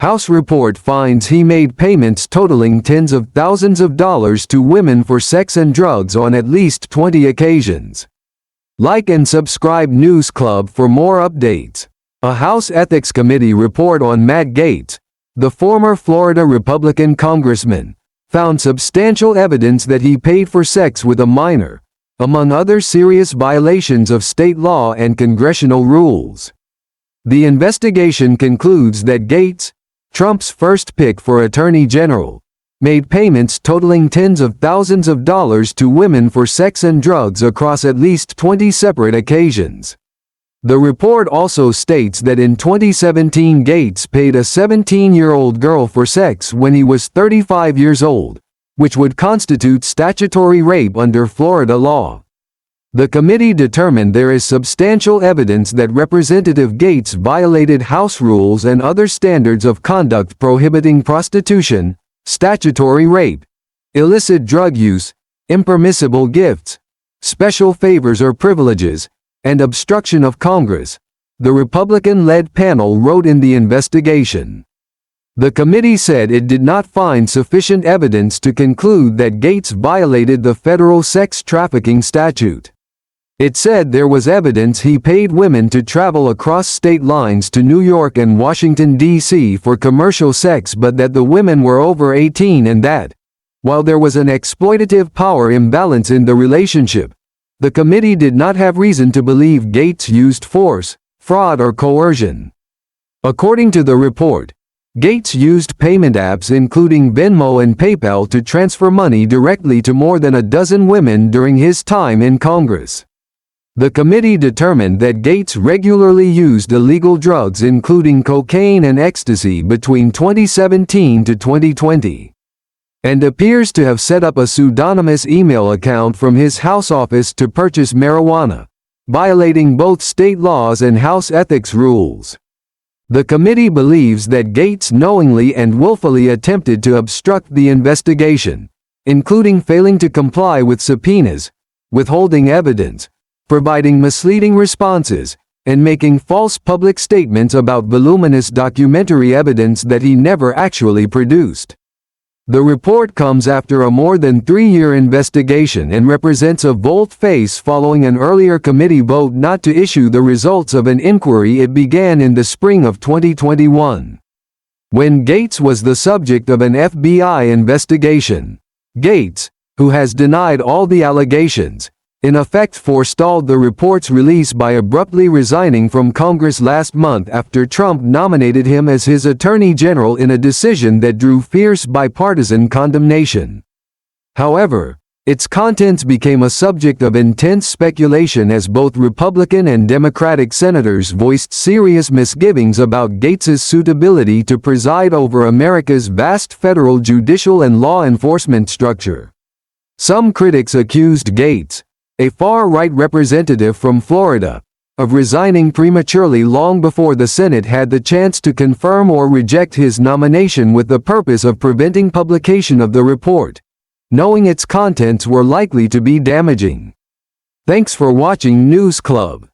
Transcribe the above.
House report finds he made payments totaling tens of thousands of dollars to women for sex and drugs on at least 20 occasions. Like and subscribe NewzClub for more updates. A House Ethics Committee report on Matt-Gaetz, the former Florida Republican congressman, found substantial evidence that he paid for sex with a minor, among other serious violations of state law and congressional rules. The investigation concludes that Gaetz, Trump's first pick for Attorney General, made payments totaling tens of thousands of dollars to women for sex and drugs across at least 20 separate occasions. The report also states that in 2017 Gaetz paid a 17-year-old girl for sex when he was 35 years old, which would constitute statutory rape under Florida law. The committee determined there is substantial evidence that Representative Gaetz violated House rules and other standards of conduct prohibiting prostitution, statutory rape, illicit drug use, impermissible gifts, special favors or privileges, and obstruction of Congress, the Republican-led panel wrote in the investigation. The committee said it did not find sufficient evidence to conclude that Gaetz violated the federal sex trafficking statute. It said there was evidence he paid women to travel across state lines to New York and Washington, D.C. for commercial sex, but that the women were over 18 and that, while there was an exploitative power imbalance in the relationship, the committee did not have reason to believe Gaetz used force, fraud or coercion. According to the report, Gaetz used payment apps including Venmo and PayPal to transfer money directly to more than a dozen women during his time in Congress. The committee determined that Gaetz regularly used illegal drugs including cocaine and ecstasy between 2017 to 2020. And appears to have set up a pseudonymous email account from his House office to purchase marijuana, violating both state laws and House ethics rules. The committee believes that Gaetz knowingly and willfully attempted to obstruct the investigation, including failing to comply with subpoenas, withholding evidence, providing misleading responses, and making false public statements about voluminous documentary evidence that he never actually produced. The report comes after a more than 3-year investigation and represents a volte-face following an earlier committee vote not to issue the results of an inquiry it began in the spring of 2021. When Gaetz was the subject of an FBI investigation, Gaetz, who has denied all the allegations, in effect forestalled the report's release by abruptly resigning from Congress last month after Trump nominated him as his Attorney General in a decision that drew fierce bipartisan condemnation. However, its contents became a subject of intense speculation as both Republican and Democratic senators voiced serious misgivings about Gaetz's suitability to preside over America's vast federal judicial and law enforcement structure. Some critics accused Gaetz, a far-right representative from Florida, of resigning prematurely long before the Senate had the chance to confirm or reject his nomination with the purpose of preventing publication of the report, knowing its contents were likely to be damaging. Thanks for watching NewzClub.